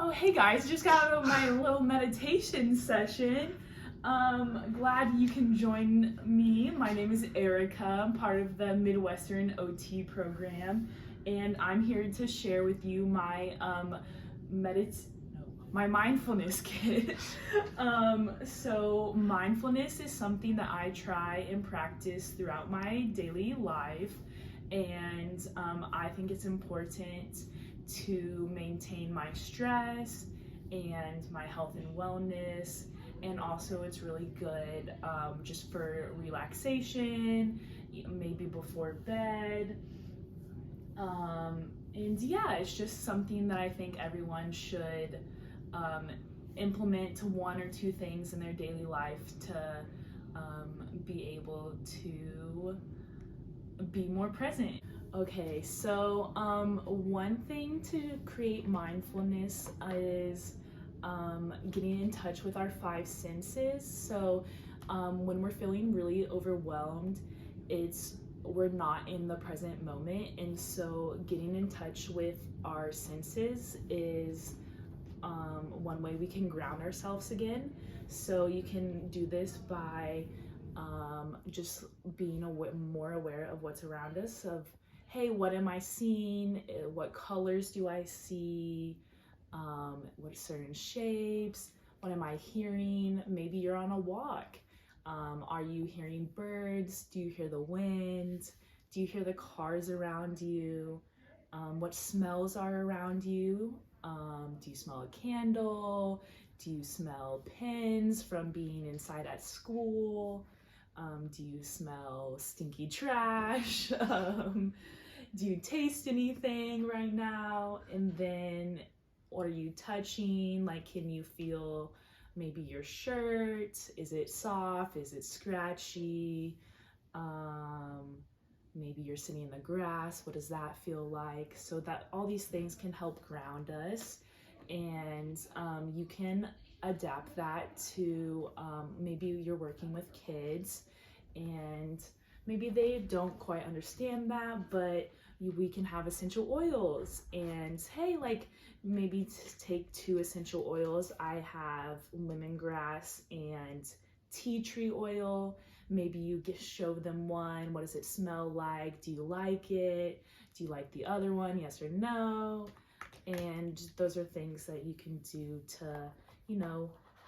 Oh, hey guys, just got out of my little meditation session. Glad you can join me. My name is Erica. I'm part of the Midwestern OT program, and I'm here to share with you my my mindfulness kit. So mindfulness is something that I try and practice throughout my daily life, and I think it's important to maintain my stress and my health and wellness. And also, it's really good just for relaxation, maybe before bed. And yeah, it's just something that I think everyone should implement one or two things in their daily life to be able to be more present. Okay, so one thing to create mindfulness is getting in touch with our five senses. So when we're feeling really overwhelmed, we're not in the present moment, and so getting in touch with our senses is one way we can ground ourselves again. So you can do this by just being more aware of what's around us, of hey, what am I seeing, what colors do I see, what certain shapes, what am I hearing. Maybe you're on a walk. Are you hearing birds? Do you hear the wind? Do you hear the cars around you? What smells are around you? Do you smell a candle? Do you smell pins from being inside at school? Do you smell stinky trash? Do you taste anything right now? And then what are you touching? Like, can you feel maybe your shirt? Is it soft? Is it scratchy? Maybe you're sitting in the grass. What does that feel like? So that all these things can help ground us, and you can adapt that to maybe you're working with kids and maybe they don't quite understand that, but we can have essential oils, and hey, like maybe take two essential oils. I have lemongrass and tea tree oil. Maybe you show them one. What does it smell like? Do you like it? Do you like the other one? Yes or no? And those are things that you can do to,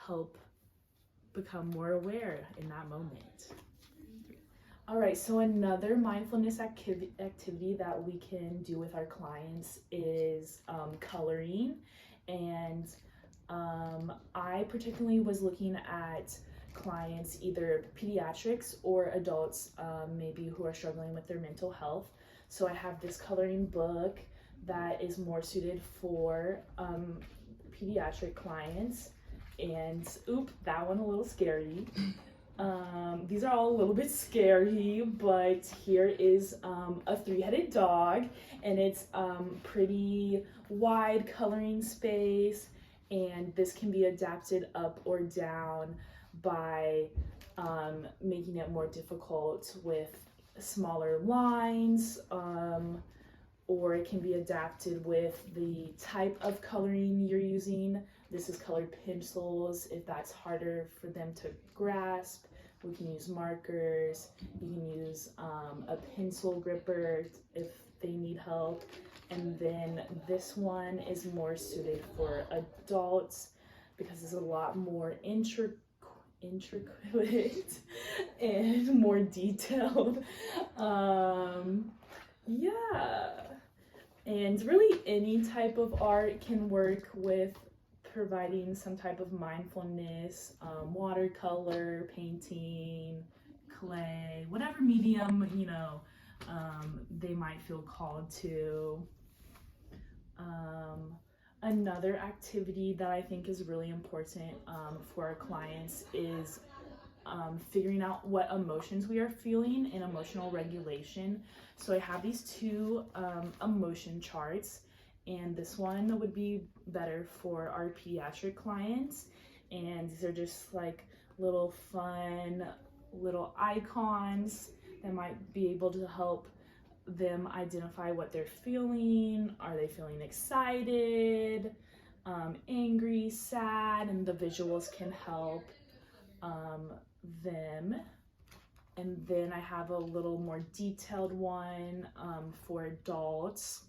help become more aware in that moment. All right, so another mindfulness activity that we can do with our clients is coloring. And I particularly was looking at clients, either pediatrics or adults, maybe who are struggling with their mental health. So I have this coloring book that is more suited for pediatric clients. And that one a little scary. These are all a little bit scary, but here is a three-headed dog, and it's pretty wide coloring space, and this can be adapted up or down by making it more difficult with smaller lines, or it can be adapted with the type of coloring you're using. This is colored pencils if that's harder for them to grasp. We can use markers. You can use a pencil gripper if they need help. And then this one is more suited for adults because it's a lot more intricate and more detailed. Yeah. And really any type of art can work with providing some type of mindfulness, watercolor, painting, clay, whatever medium, they might feel called to. Another activity that I think is really important for our clients is figuring out what emotions we are feeling and emotional regulation. So I have these two emotion charts, and this one would be better for our pediatric clients. And these are just like little fun little icons that might be able to help them identify what they're feeling. Are they feeling excited? angry, sad, and the visuals can help them. And then I have a little more detailed one for adults,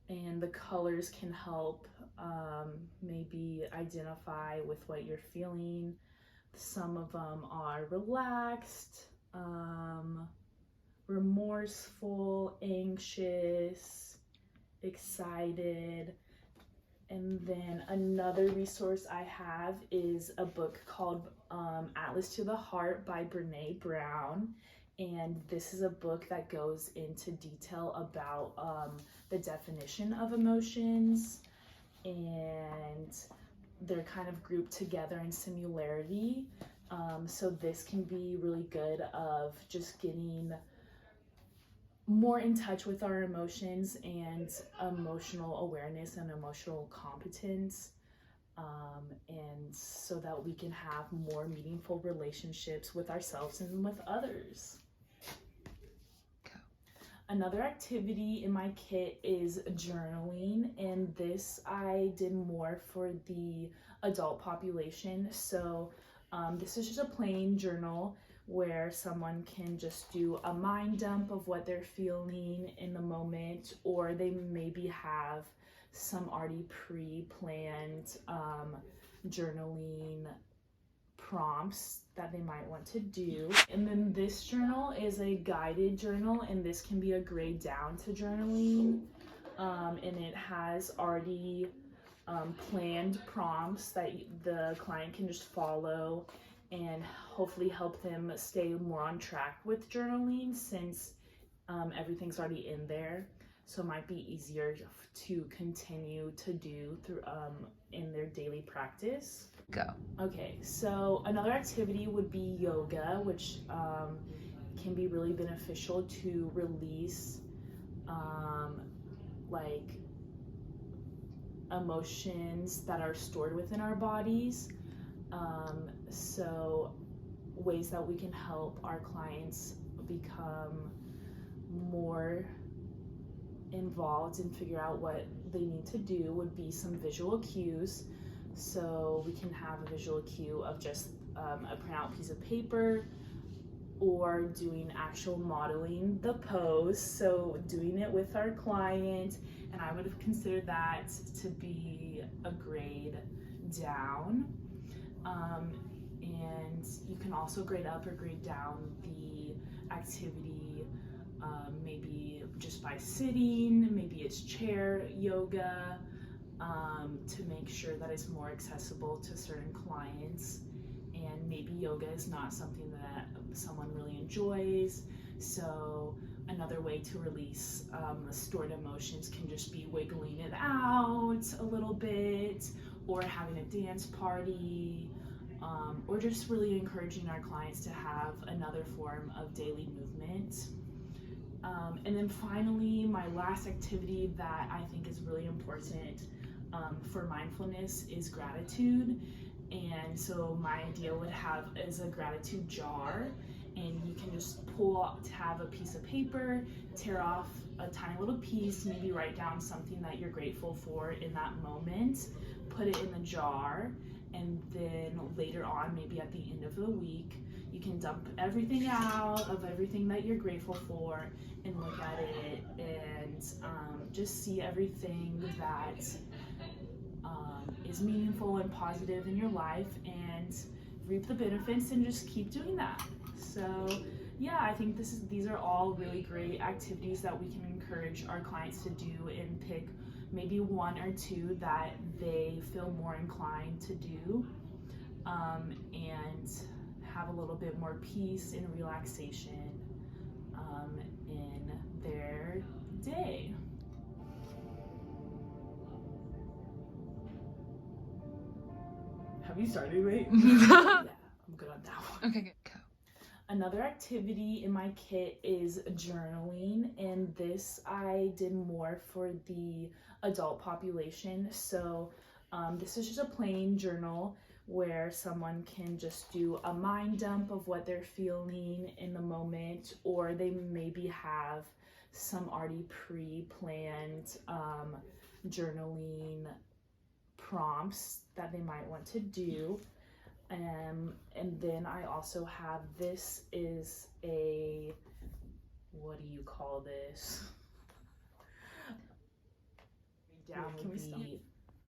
and the colors can help maybe identify with what you're feeling. Some of them are relaxed, remorseful, anxious, excited. And then another resource I have is a book called Atlas to the Heart by Brene Brown. And this is a book that goes into detail about the definition of emotions, and they're kind of grouped together in similarity. So this can be really good of just getting more in touch with our emotions and emotional awareness and emotional competence, and so that we can have more meaningful relationships with ourselves and with others. Another activity in my kit is journaling, and this I did more for the adult population. So this is just a plain journal where someone can just do a mind dump of what they're feeling in the moment, or they maybe have some already pre-planned journaling prompts that they might want to do. And then this journal is a guided journal, and this can be a grade down to journaling, and it has already planned prompts that the client can just follow and hopefully help them stay more on track with journaling, since everything's already in there. So it might be easier to continue to do through in their daily practice. Go. Okay, so another activity would be yoga, which can be really beneficial to release like emotions that are stored within our bodies. So ways that we can help our clients become more involved and figure out what they need to do would be some visual cues. So we can have a visual cue of just a printout piece of paper, or doing actual modeling the pose, so doing it with our client, and I would consider that to be a grade down. And you can also grade up or grade down the activity, maybe just by sitting, maybe it's chair yoga, to make sure that it's more accessible to certain clients. And maybe yoga is not something that someone really enjoys, so another way to release stored emotions can just be wiggling it out a little bit, or having a dance party, or just really encouraging our clients to have another form of daily movement. And then finally, my last activity that I think is really important for mindfulness is gratitude. And so my idea would have is a gratitude jar, and you can just have a piece of paper, tear off a tiny little piece, maybe write down something that you're grateful for in that moment, put it in the jar, and then later on, maybe at the end of the week, you can dump everything out of everything that you're grateful for and look at it and just see everything that is meaningful and positive in your life, and reap the benefits and just keep doing that. So yeah, I think these are all really great activities that we can encourage our clients to do, and pick maybe one or two that they feel more inclined to do, and have a little bit more peace and relaxation in their day. Have you started, right? Yeah, I'm good on that one. Okay, good. Go. Another activity in my kit is journaling, and this I did more for the adult population. So this is just a plain journal where someone can just do a mind dump of what they're feeling in the moment, or they maybe have some already pre-planned journaling prompts that they might want to do. And then I also have, this is a, what do you call this? Down would be